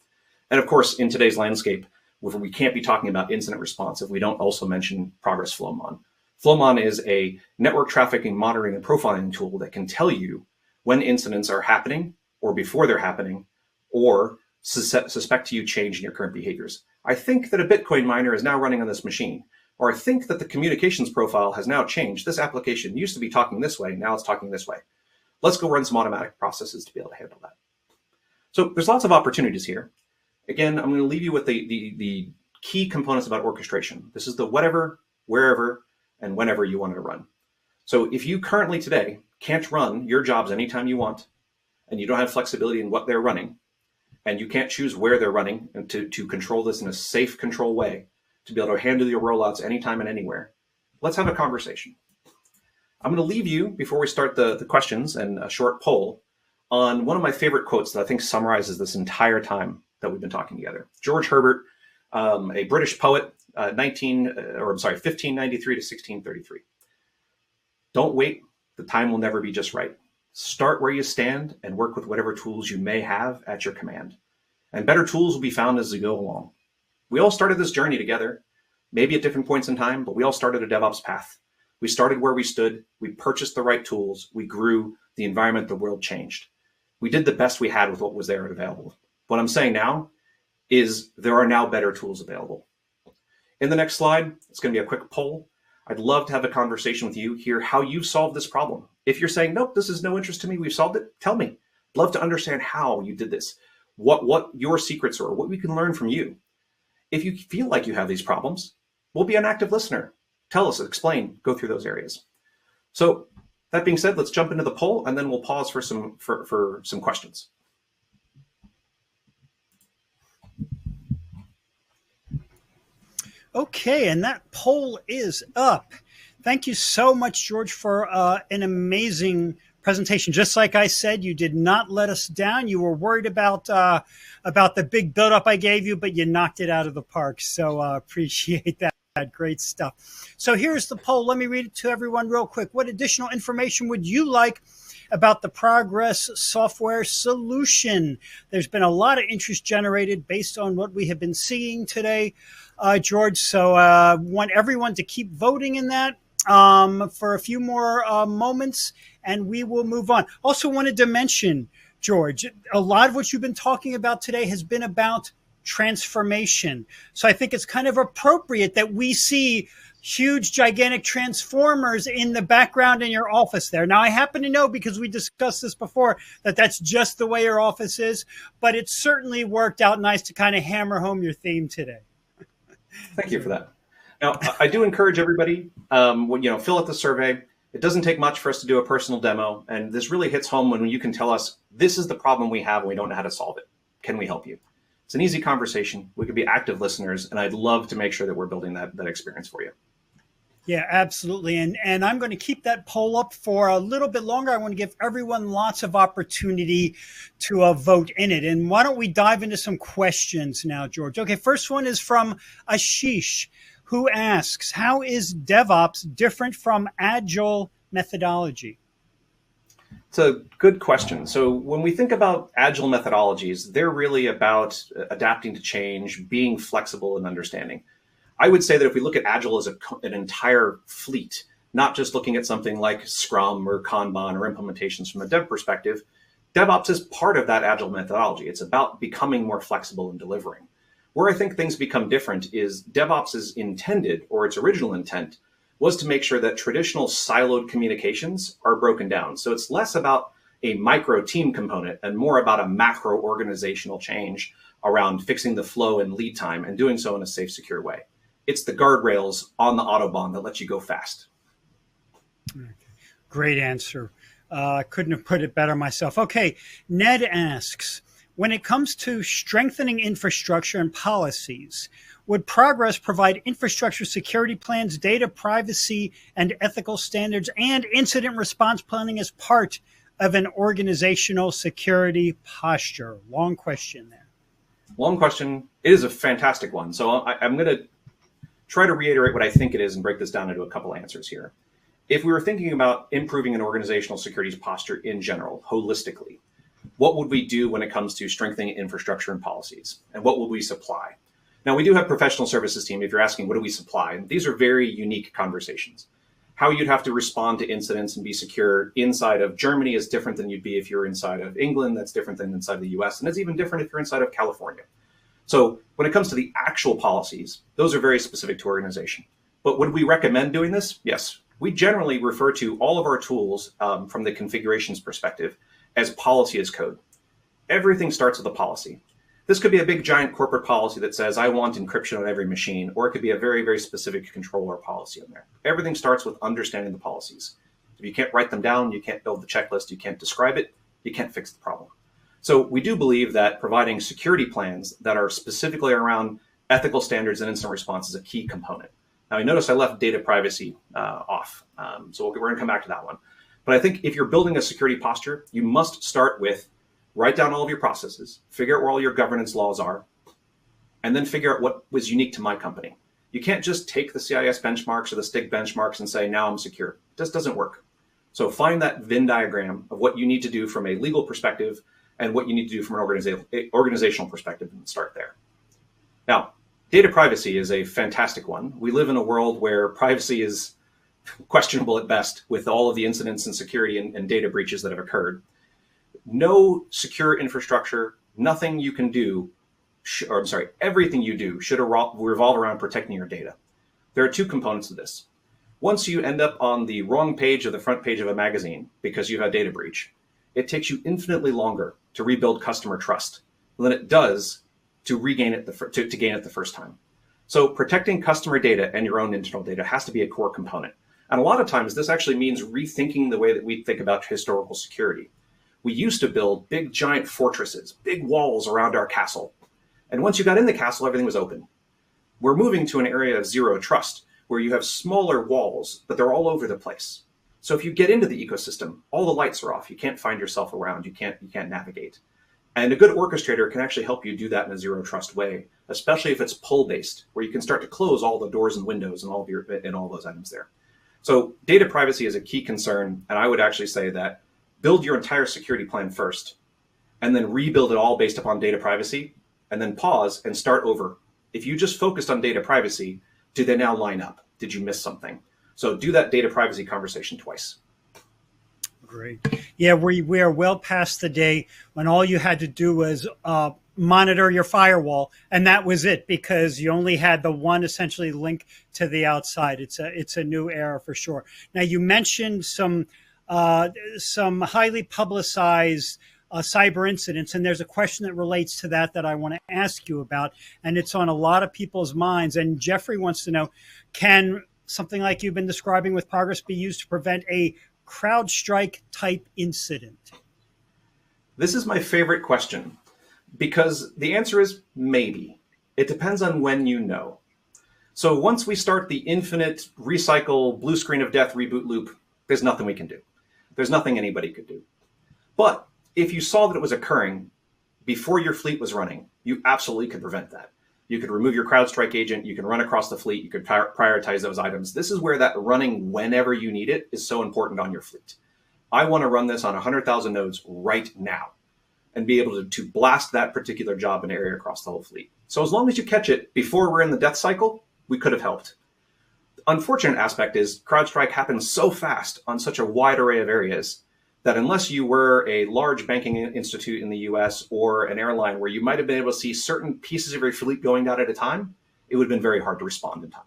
And of course, in today's landscape, we can't be talking about incident response if we don't also mention Progress Flowmon. Flowmon is a network trafficking monitoring and profiling tool that can tell you when incidents are happening or before they're happening or suspect you change in your current behaviors. I think that a Bitcoin miner is now running on this machine, or I think that the communications profile has now changed. This application used to be talking this way, now it's talking this way. Let's go run some automatic processes to be able to handle that. So there's lots of opportunities here. Again, I'm going to leave you with the key components about orchestration. This is the whatever, wherever, and whenever you want it to run. So if you currently today can't run your jobs anytime you want, and you don't have flexibility in what they're running, and you can't choose where they're running and to control this in a safe control way, to be able to handle your rollouts anytime and anywhere, let's have a conversation. I'm going to leave you, before we start the questions and a short poll, on one of my favorite quotes that I think summarizes this entire time that we've been talking together. George Herbert, a British poet, 1593 to 1633. Don't wait. The time will never be just right. Start where you stand and work with whatever tools you may have at your command. And better tools will be found as you go along. We all started this journey together, maybe at different points in time, but we all started a DevOps path. We started where we stood. We purchased the right tools. We grew the environment. The world changed. We did the best we had with what was there and available. What I'm saying now is there are now better tools available. In the next slide, it's going to be a quick poll. I'd love to have a conversation with you, hear how you've solved this problem. If you're saying, nope, this is no interest to me, we've solved it, tell me. I'd love to understand how you did this, what your secrets are, what we can learn from you. If you feel like you have these problems, we'll be an active listener. Tell us, explain, go through those areas. So that being said, let's jump into the poll and then we'll pause for some questions. Okay, and that poll is up. Thank you so much, George, for an amazing presentation. Just like I said, you did not let us down. You were worried about the big buildup I gave you, but you knocked it out of the park. So appreciate that. Great stuff. So here's the poll. Let me read it to everyone real quick. What additional information would you like about the Progress software solution? There's been a lot of interest generated based on what we have been seeing today, George. So I want everyone to keep voting in that for a few more moments, and we will move on. Also wanted to mention, George, a lot of what you've been talking about today has been about transformation. So I think it's kind of appropriate that we see huge, gigantic transformers in the background in your office there. Now, I happen to know, because we discussed this before, that that's just the way your office is, but it certainly worked out nice to kind of hammer home your theme today. Thank you for that. Now, I do encourage everybody, fill out the survey. It doesn't take much for us to do a personal demo, and this really hits home when you can tell us, this is the problem we have and we don't know how to solve it. Can we help you? It's an easy conversation. We could be active listeners, and I'd love to make sure that we're building that experience for you. Yeah, absolutely. And I'm going to keep that poll up for a little bit longer. I want to give everyone lots of opportunity to vote in it. And why don't we dive into some questions now, George? Okay, first one is from Ashish, who asks, how is DevOps different from Agile methodology? It's a good question. So when we think about Agile methodologies, they're really about adapting to change, being flexible and understanding. I would say that if we look at Agile as an entire fleet, not just looking at something like Scrum or Kanban or implementations from a dev perspective, DevOps is part of that Agile methodology. It's about becoming more flexible and delivering. Where I think things become different is DevOps is intended, or its original intent, was to make sure that traditional siloed communications are broken down. So it's less about a micro team component and more about a macro organizational change around fixing the flow and lead time and doing so in a safe, secure way. It's the guardrails on the Autobahn that let you go fast. Great answer. Couldn't have put it better myself. Okay, Ned asks, when it comes to strengthening infrastructure and policies, would Progress provide infrastructure security plans, data privacy and ethical standards, and incident response planning as part of an organizational security posture? Long question there. Long question. It is a fantastic one. So I'm going to try to reiterate what I think it is and break this down into a couple answers here. If we were thinking about improving an organizational security posture in general, holistically, what would we do when it comes to strengthening infrastructure and policies? And what would we supply? Now, we do have professional services team. If you're asking, what do we supply? And these are very unique conversations. How you'd have to respond to incidents and be secure inside of Germany is different than you'd be if you're inside of England. That's different than inside of the US. And it's even different if you're inside of California. So when it comes to the actual policies, those are very specific to organization. But would we recommend doing this? Yes. We generally refer to all of our tools from the configurations perspective as policy as code. Everything starts with a policy. This could be a big giant corporate policy that says, I want encryption on every machine, or it could be a very, very specific controller policy in there. Everything starts with understanding the policies. If you can't write them down, you can't build the checklist, you can't describe it, you can't fix the problem. So we do believe that providing security plans that are specifically around ethical standards and incident response is a key component. Now, you notice I left data privacy off, so we're going to come back to that one. But I think if you're building a security posture, you must start with write down all of your processes, figure out where all your governance laws are, and then figure out what was unique to my company. You can't just take the CIS benchmarks or the STIG benchmarks and say, now I'm secure. It just doesn't work. So find that Venn diagram of what you need to do from a legal perspective and what you need to do from an organizational perspective, and start there. Now, data privacy is a fantastic one. We live in a world where privacy is questionable at best with all of the incidents and security and data breaches that have occurred. No secure infrastructure, nothing you can do, everything you do should revolve around protecting your data. There are two components to this. Once you end up on the wrong page of the front page of a magazine because you've had data breach, it takes you infinitely longer to rebuild customer trust than it does to regain it to gain it the first time. So protecting customer data and your own internal data has to be a core component. And a lot of times this actually means rethinking the way that we think about historical security. We used to build big giant fortresses, big walls around our castle. And once you got in the castle, everything was open. We're moving to an area of zero trust where you have smaller walls, but they're all over the place. So if you get into the ecosystem, all the lights are off. You can't find yourself around. You can't navigate. And a good orchestrator can actually help you do that in a zero trust way, especially if it's pull-based, where you can start to close all the doors and windows and all those items there. So data privacy is a key concern. And I would actually say that build your entire security plan first, and then rebuild it all based upon data privacy, and then pause and start over. If you just focused on data privacy, do they now line up? Did you miss something? So do that data privacy conversation twice. Great. Yeah, we are well past the day when all you had to do was monitor your firewall, and that was it, because you only had the one essentially link to the outside. It's a new era for sure. Now, you mentioned some highly publicized cyber incidents, and there's a question that relates to that I want to ask you about, and it's on a lot of people's minds. And Jeffrey wants to know, can something like you've been describing with Progress be used to prevent a CrowdStrike type incident? This is my favorite question, because the answer is maybe. It depends on when you know. So once we start the infinite recycle blue screen of death reboot loop, there's nothing we can do. There's nothing anybody could do. But if you saw that it was occurring before your fleet was running, you absolutely could prevent that. You could remove your CrowdStrike agent. You can run across the fleet. You could prioritize those items. This is where that running whenever you need it is so important on your fleet. I want to run this on 100,000 nodes right now and be able to blast that particular job and area across the whole fleet. So as long as you catch it before we're in the death cycle, we could have helped. The unfortunate aspect is CrowdStrike happens so fast on such a wide array of areas that unless you were a large banking institute in the US or an airline where you might have been able to see certain pieces of your fleet going down at a time, it would have been very hard to respond in time.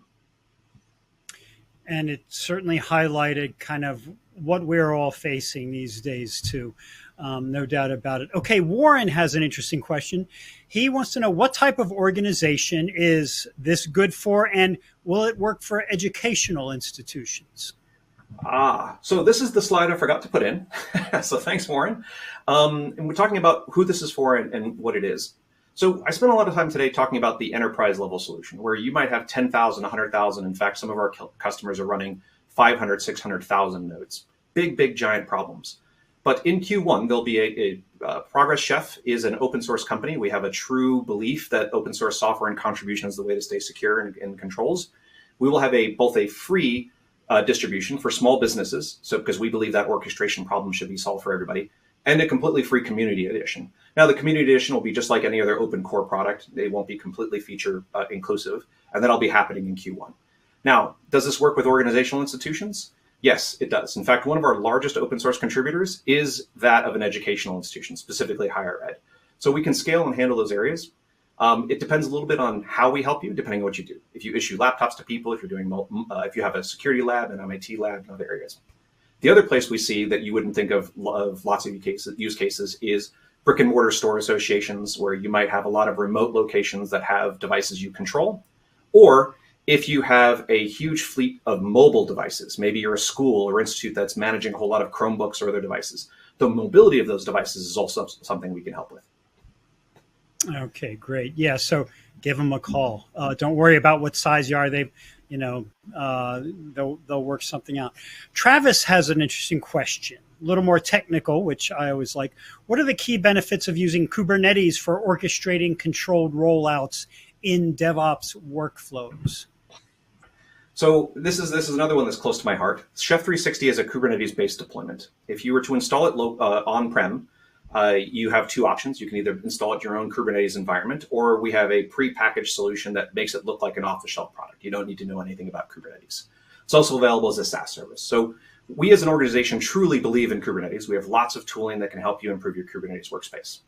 And it certainly highlighted kind of what we're all facing these days too. No doubt about it. Okay, Warren has an interesting question. He wants to know, what type of organization is this good for, and will it work for educational institutions? So this is the slide I forgot to put in. So thanks, Warren. And we're talking about who this is for and what it is. So I spent a lot of time today talking about the enterprise level solution, where you might have 10,000, 100,000. In fact, some of our customers are running 500, 600,000 nodes. Big, giant problems. But in Q1, there'll be Progress Chef is an open source company. We have a true belief that open source software and contribution is the way to stay secure and controls. We will have both a free distribution for small businesses, so because we believe that orchestration problem should be solved for everybody, and a completely free community edition. Now, the community edition will be just like any other open core product. They won't be completely feature inclusive, and that'll be happening in Q1. Now, does this work with organizational institutions? Yes, it does. In fact, one of our largest open source contributors is that of an educational institution, specifically higher ed. So we can scale and handle those areas. It depends a little bit on how we help you, depending on what you do. If you issue laptops to people, if you're doing, if you have a security lab, an MIT lab, and other areas. The other place we see that you wouldn't think of lots of use cases is brick and mortar store associations, where you might have a lot of remote locations that have devices you control, or if you have a huge fleet of mobile devices, maybe you're a school or institute that's managing a whole lot of Chromebooks or other devices. The mobility of those devices is also something we can help with. Okay, great. Yeah, so give them a call. Don't worry about what size you are. They'll work something out. Travis has an interesting question, a little more technical, which I always like. What are the key benefits of using Kubernetes for orchestrating controlled rollouts in DevOps workflows? So this is another one that's close to my heart. Chef 360 is a Kubernetes-based deployment. If you were to install it on-prem, you have two options. You can either install it in your own Kubernetes environment, or we have a pre-packaged solution that makes it look like an off-the-shelf product. You don't need to know anything about Kubernetes. It's also available as a SaaS service. So we as an organization truly believe in Kubernetes. We have lots of tooling that can help you improve your Kubernetes workspace.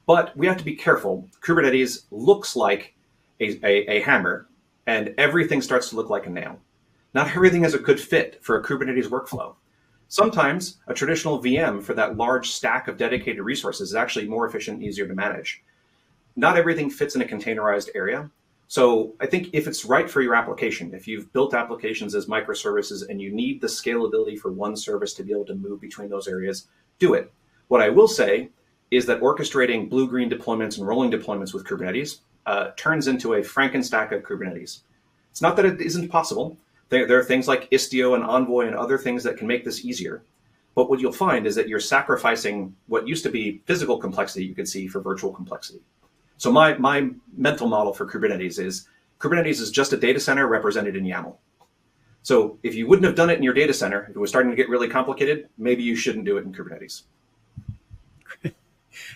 But we have to be careful. Kubernetes looks like a hammer, and everything starts to look like a nail. Not everything is a good fit for a Kubernetes workflow. Sometimes a traditional VM for that large stack of dedicated resources is actually more efficient and easier to manage. Not everything fits in a containerized area. So I think if it's right for your application, if you've built applications as microservices and you need the scalability for one service to be able to move between those areas, do it. What I will say is that orchestrating blue-green deployments and rolling deployments with Kubernetes turns into a Frankenstack of Kubernetes. It's not that it isn't possible. There are things like Istio and Envoy and other things that can make this easier. But what you'll find is that you're sacrificing what used to be physical complexity you could see for virtual complexity. So my mental model for Kubernetes is just a data center represented in YAML. So if you wouldn't have done it in your data center, if it was starting to get really complicated, maybe you shouldn't do it in Kubernetes.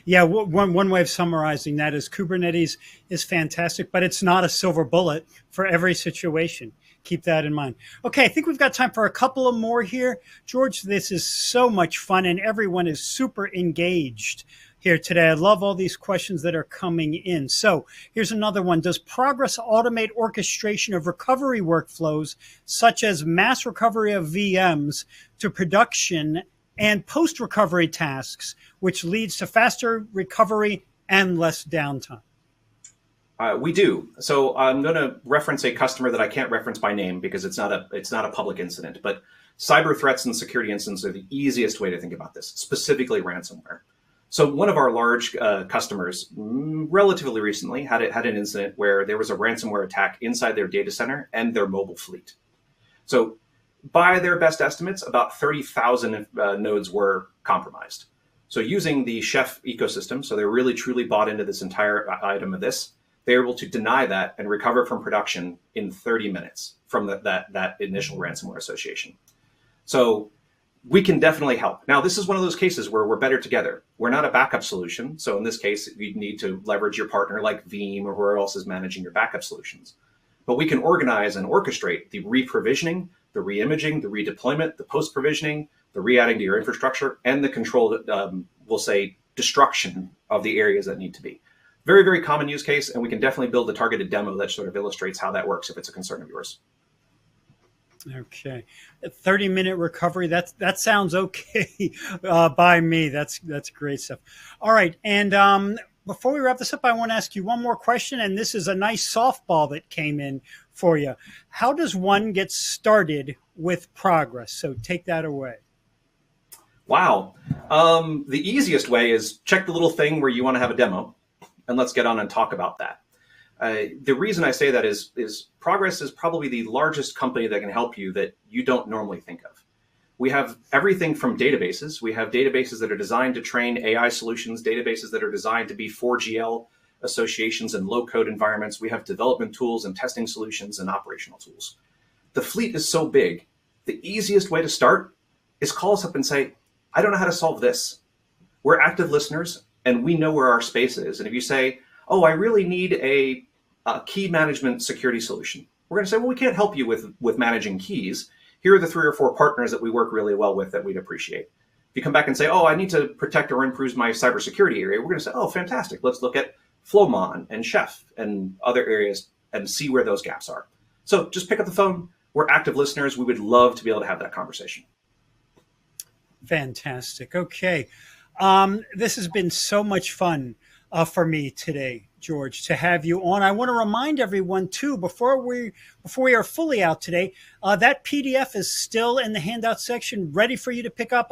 Yeah, one way of summarizing that is Kubernetes is fantastic, but it's not a silver bullet for every situation. Keep that in mind. Okay, I think we've got time for a couple of more here. George, this is so much fun, and everyone is super engaged here today. I love all these questions that are coming in. So here's another one. Does Progress automate orchestration of recovery workflows, such as mass recovery of VMs, to production and post-recovery tasks, which leads to faster recovery and less downtime? We do. So I'm going to reference a customer that I can't reference by name because it's not a public incident, but cyber threats and security incidents are the easiest way to think about this, specifically ransomware. So one of our large customers relatively recently had an incident where there was a ransomware attack inside their data center and their mobile fleet. So by their best estimates, about 30,000 nodes were compromised. So using the Chef ecosystem, so they're really truly bought into this entire item of this, they're able to deny that and recover from production in 30 minutes from that initial ransomware association. So we can definitely help. Now, this is one of those cases where we're better together. We're not a backup solution. So in this case, you need to leverage your partner like Veeam or whoever else is managing your backup solutions. But we can organize and orchestrate the re-provisioning, the re-imaging, the redeployment, the post-provisioning, the re-adding to your infrastructure, and the controlled, we'll say, destruction of the areas that need to be. Very, very common use case, and we can definitely build a targeted demo that sort of illustrates how that works if it's a concern of yours. Okay, a 30-minute recovery. That sounds okay by me. That's great stuff. All right, and before we wrap this up, I want to ask you one more question, and this is a nice softball that came in for you. How does one get started with Progress? So take that away. Wow. The easiest way is check the little thing where you want to have a demo, and let's get on and talk about that. The reason I say that is Progress is probably the largest company that can help you that you don't normally think of. We have everything from databases. We have databases that are designed to train AI solutions, databases that are designed to be 4GL associations and low-code environments. We have development tools and testing solutions and operational tools. The fleet is so big, the easiest way to start is call us up and say, I don't know how to solve this. We're active listeners, and we know where our space is. And if you say, oh, I really need a key management security solution, we're going to say, well, we can't help you with managing keys. Here are the 3 or 4 partners that we work really well with that we'd appreciate. If you come back and say, oh, I need to protect or improve my cybersecurity area, we're going to say, oh, fantastic. Let's look at Flowmon and Chef and other areas and see where those gaps are. So just pick up the phone. We're active listeners. We would love to be able to have that conversation. Fantastic. Okay. This has been so much fun for me today, George, to have you on. I want to remind everyone too, before we are fully out today, that PDF is still in the handout section, ready for you to pick up.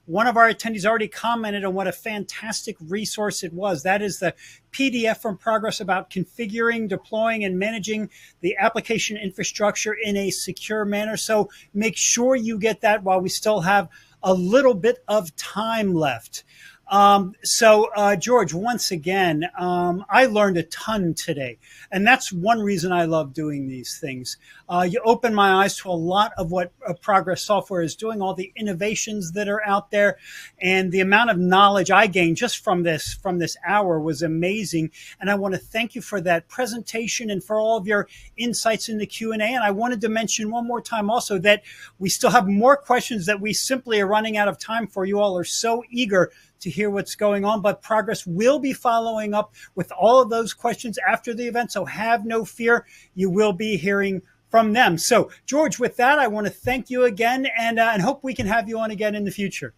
One of our attendees already commented on what a fantastic resource it was. That is the PDF from Progress about configuring, deploying, and managing the application infrastructure in a secure manner. So make sure you get that while we still have a little bit of time left. George, once again, I learned a ton today, and that's one reason I love doing these things. You open my eyes to a lot of what Progress Software is doing, all the innovations that are out there, and the amount of knowledge I gained just from this hour was amazing. And I want to thank you for that presentation and for all of your insights in the Q&A. And I wanted to mention one more time also that we still have more questions that we simply are running out of time for. You all are so eager to hear what's going on, but Progress will be following up with all of those questions after the event. So have no fear. You will be hearing from them. So George, with that, I want to thank you again and hope we can have you on again in the future.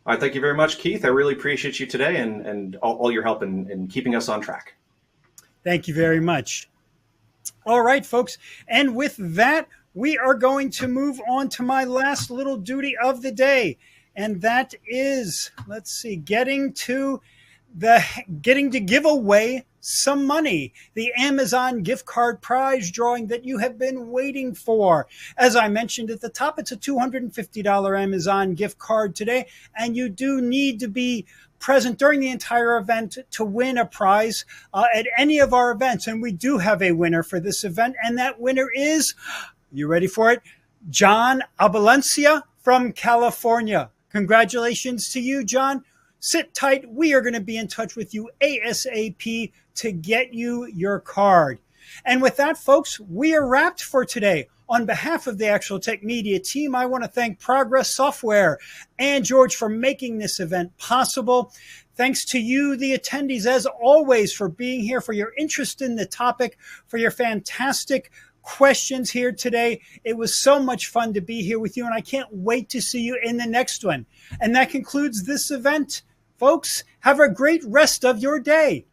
All right. Thank you very much, Keith. I really appreciate you today and all your help in keeping us on track. Thank you very much. All right, folks. And with that, we are going to move on to my last little duty of the day. And that is, let's see, getting to give away some money, the Amazon gift card prize drawing that you have been waiting for. As I mentioned at the top, it's a $250 Amazon gift card today, and you do need to be present during the entire event to win a prize at any of our events. And we do have a winner for this event, and that winner is, you ready for it? John Abalencia from California. Congratulations to you, John. Sit tight. We are going to be in touch with you ASAP to get you your card. And with that, folks, we are wrapped for today. On behalf of the Actual Tech Media team, I want to thank Progress Software and George for making this event possible. Thanks to you, the attendees, as always, for being here, for your interest in the topic, for your fantastic questions here today. It was so much fun to be here with you, and I can't wait to see you in the next one. And that concludes this event. Folks, have a great rest of your day.